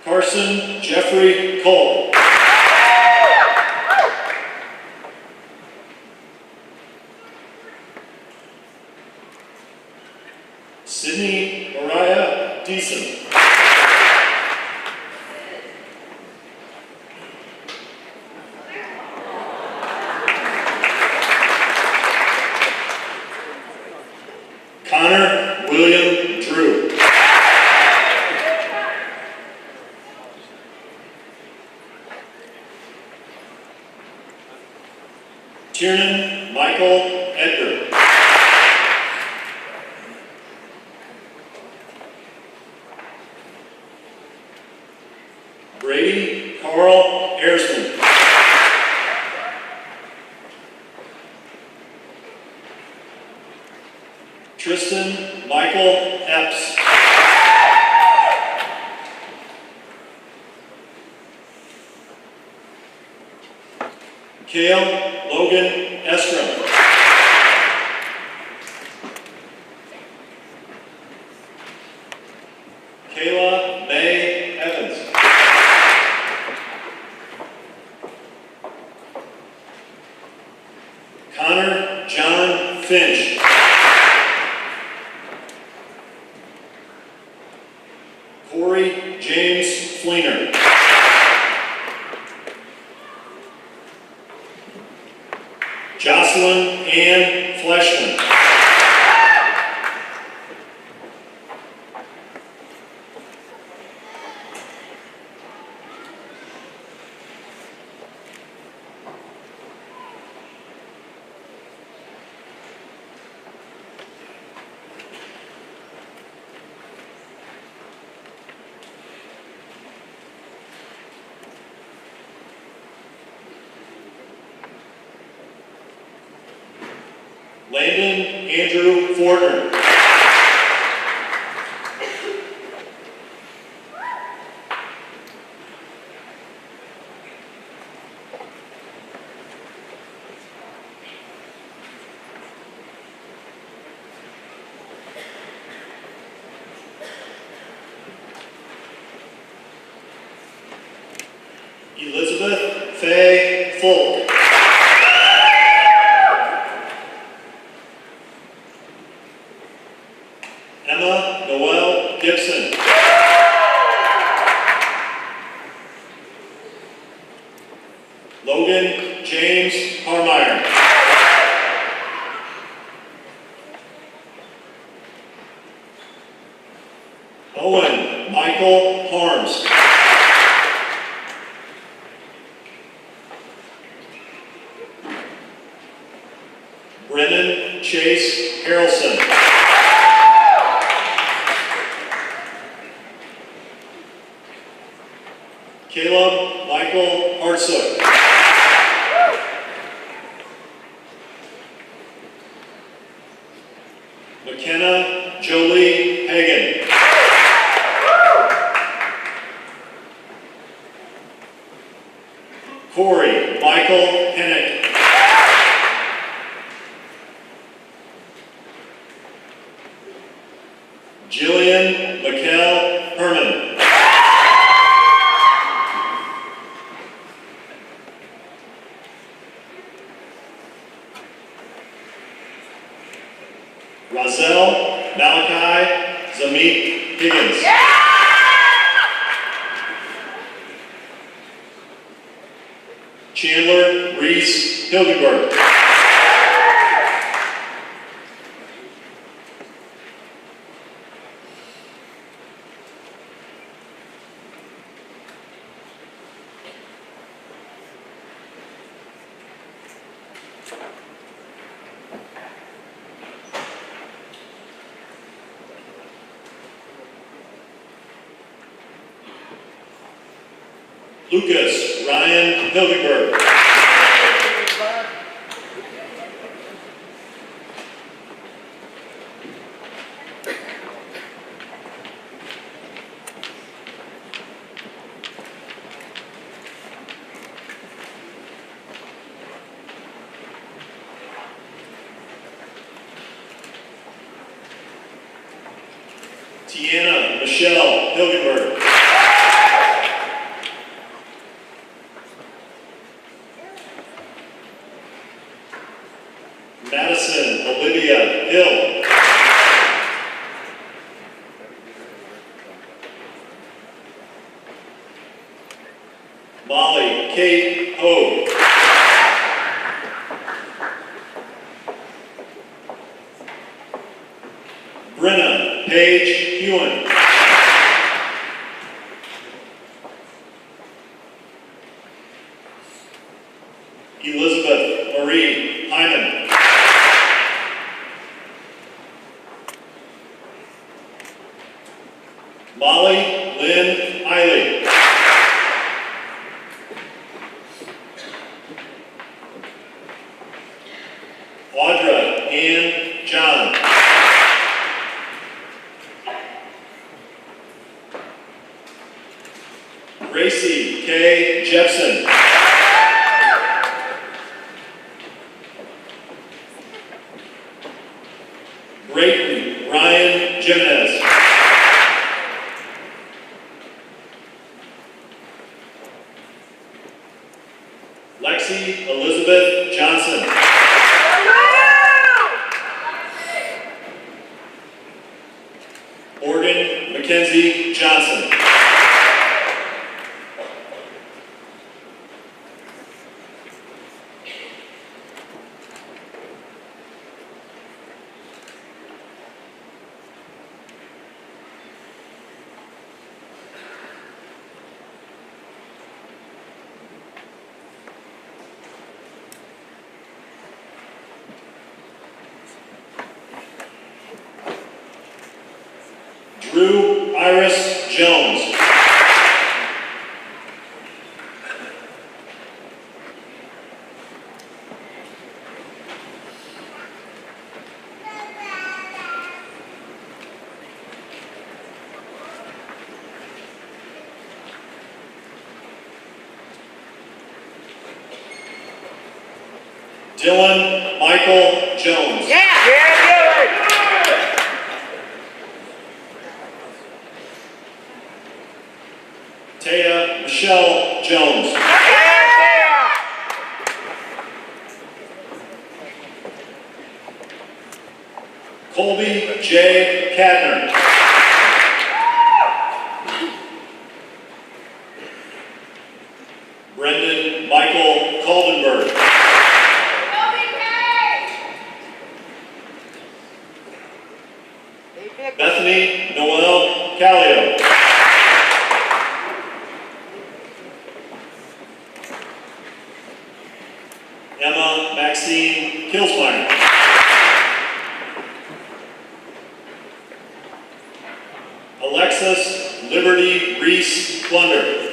Carson Jeffrey Cole. Sydney Mariah Deason. Connor William Drew. Tiernan Michael Edgar. Brady Carl Ersman. Tristan Michael Epps. Cale Logan Estrom. Kayla May Evans. Connor John Finch. Corey James Fleener. Jocelyn Ann Fleshman. Landon Andrew Fortner. Elizabeth Faye Fulk. Emma Noel Gibson. Logan James Harmeyer. Owen Michael Harms. Brennan Chase Harrelson. Caleb Michael Hartsook. McKenna Jolie Hagan. Corey Michael Hennick. Jillian Mikkel Herman. Razel Malachi Zamit Higgins. Chandler Reese Hilgenberg. Lucas Ryan Hilgenberg. Tiana Michelle Hilgenberg. Madison Olivia Hill. Molly Kate Ho. Brenna Paige Hewen. Elizabeth Marie Hyman. Molly Lynn Eiley. Gracie K. Jepson. Brayton Ryan Jimenez. Lexi Elizabeth Johnson. Morgan Mackenzie Johnson. Drew Iris Jones. Dylan Michael Jones. Taya Michelle Jones. Colby J. Cadner. Brendan Michael Kaldenberg. Bethany Noel Callio. Emma Maxine Kilsmeyer. Alexis Liberty Reese Plunder.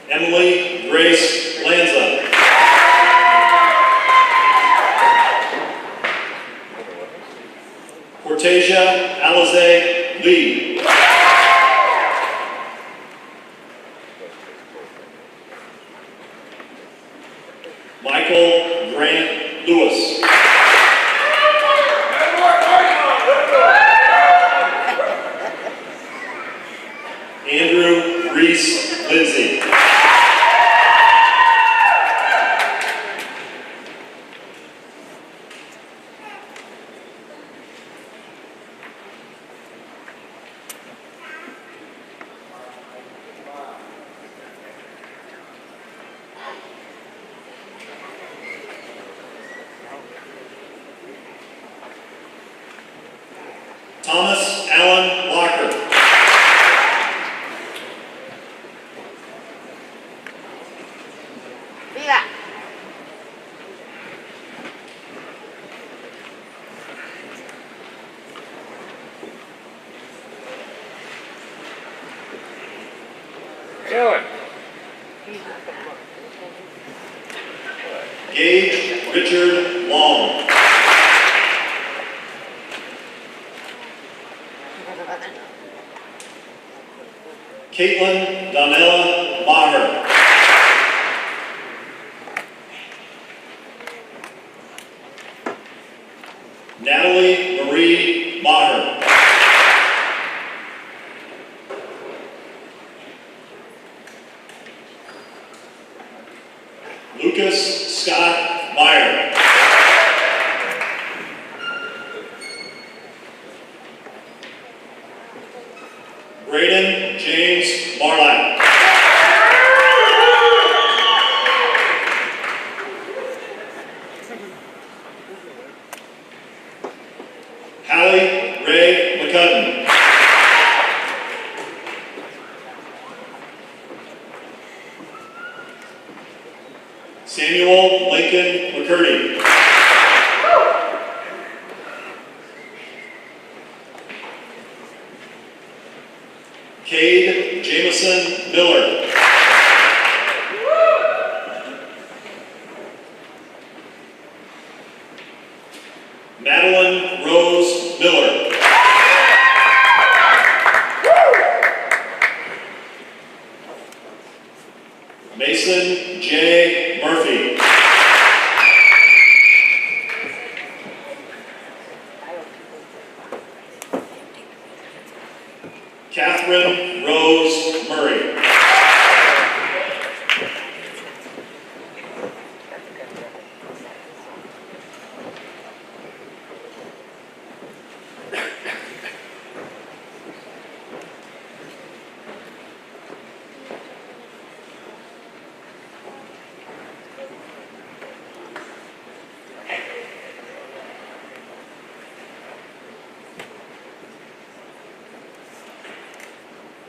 Emily Grace Lanza. Cortasia Alize Lee. Michael Grant Lewis. Andrew Reese Lindsay. Thomas Allen Locker. Gage Richard Long. Caitlin Donnella Maher. Natalie Marie Maher. Lucas Scott Meyer. Braden James Marlatt. Hallie Ray McCudden. Samuel Lincoln McCurdy. Cade Jameson Miller. Madeline Rose Miller. Catherine Rose Murray.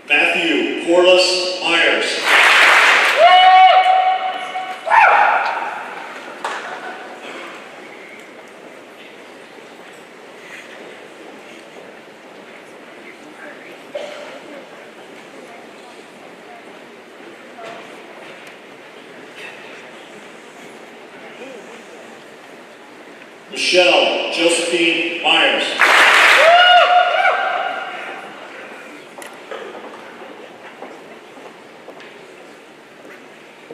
Matthew Corliss Myers. Michelle Josephine Myers.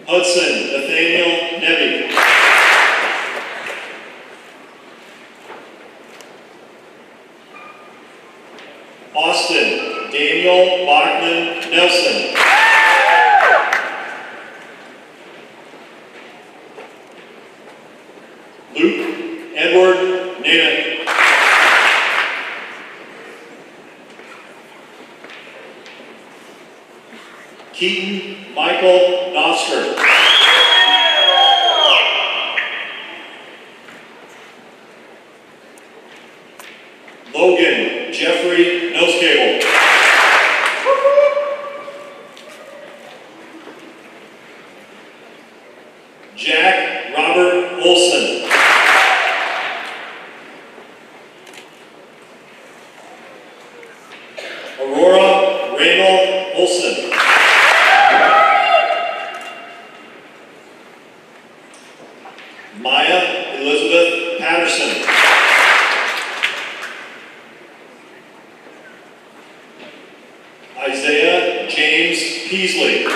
Hudson Nathaniel Nevy. Austin Daniel Bachman Nelson. Luke Edward Namath. Keaton Michael Noster. Logan Jeffrey Nosecable. Jack Robert Olson. Aurora Randall Olson. Maya Elizabeth Patterson. Isaiah James Peasley.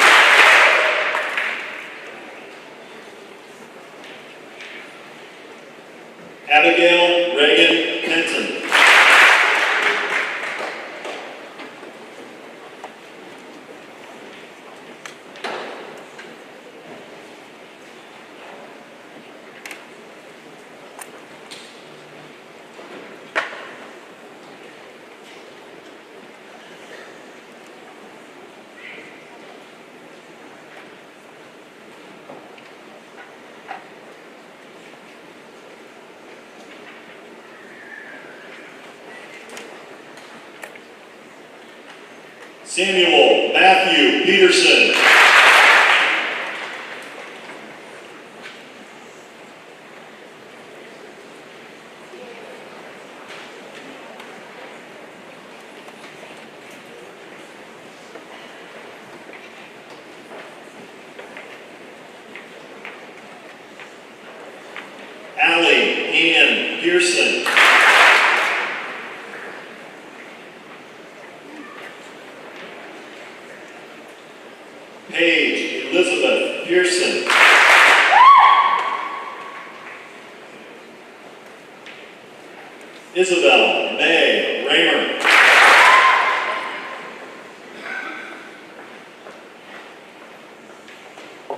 Abigail Reagan Penton. Samuel Matthew Peterson. Allie Ann Pearson. Paige Elizabeth Pearson. Isabel May Raymer.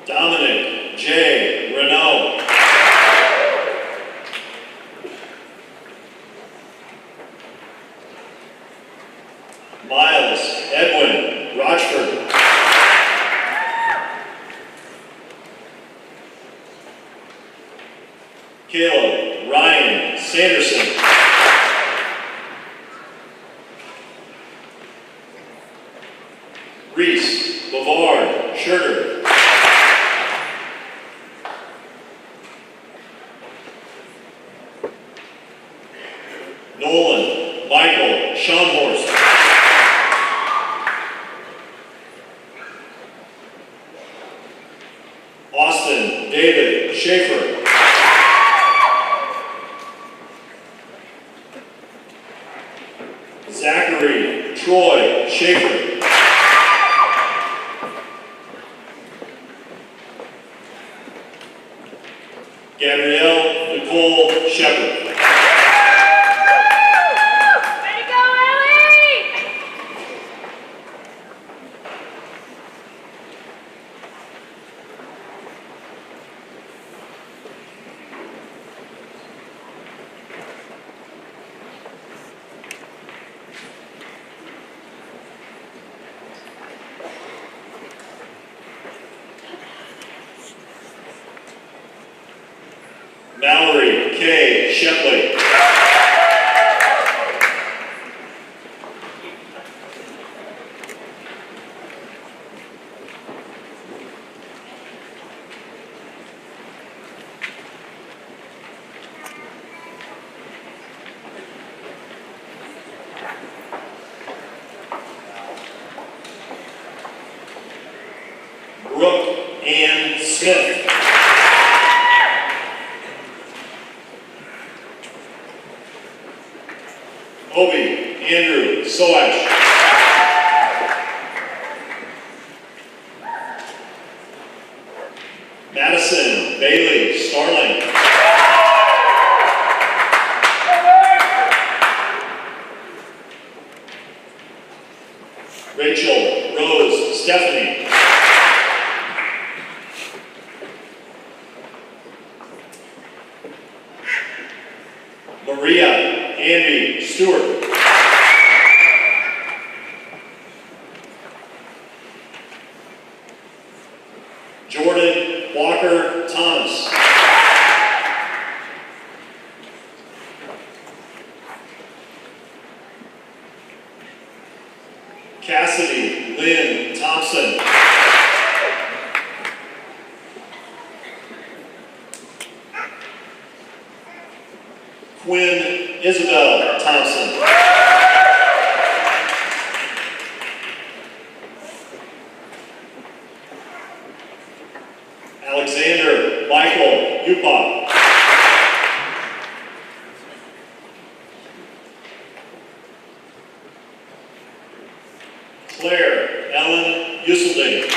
Dominic J. Renault. Miles Edwin Rochford. Caleb Ryan Sanderson. Reese Bavard Scherter. Nolan Michael Schonhorst. Austin David Schaefer. Zachary Troy Schaefer. Gabrielle Nicole Shepard. Way to go, Ellie! Mallory K. Shepley. Brooke Ann Smith. Obi Andrew Soash. Madison Bailey Starling. Rachel Rose Stephanie. Maria Andy Stewart. Jordan Walker Thomas. Cassidy Lynn Thompson. Quinn Isabel Thompson. Alexander Michael Yupa. Claire Ellen Yuselding.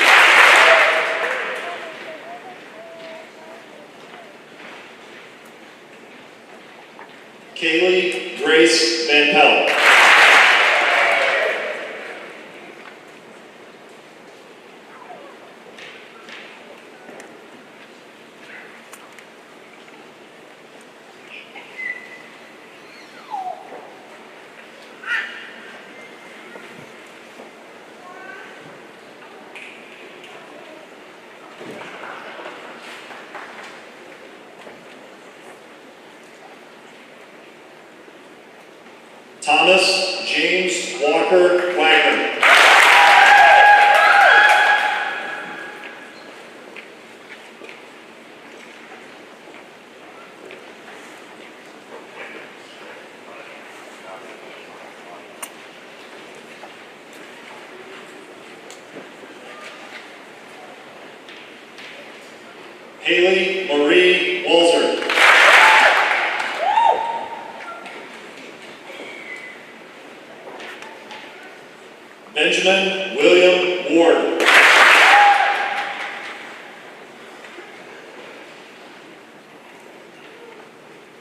Kaylee Grace Van Pelt. Thomas James Walker Wagner. Haley Marie Walzer. Benjamin William Ward.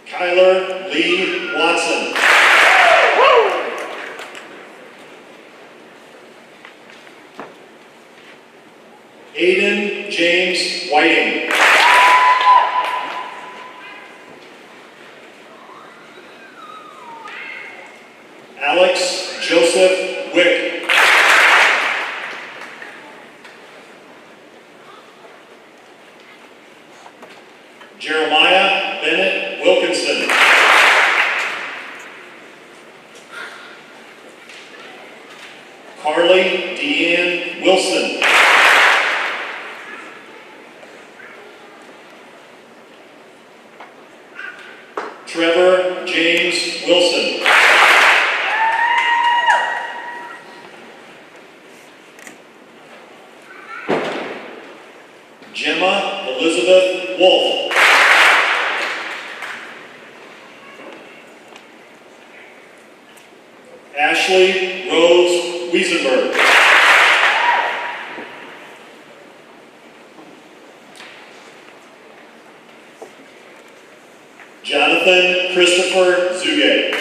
Kyler Lee Watson. Aiden James Whiting. Alex Joseph Wick. Jeremiah Bennett Wilkinson. Carly Deanne Wilson. Trevor James Wilson. Gemma Elizabeth Wolf. Ashley Rose Wiesenberg. Jonathan Christopher Zuge.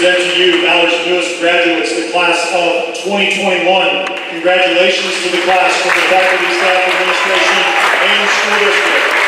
present to you Ballard's newest graduates, the class of 2021. Congratulations to the class from the faculty, staff, administration, and school district.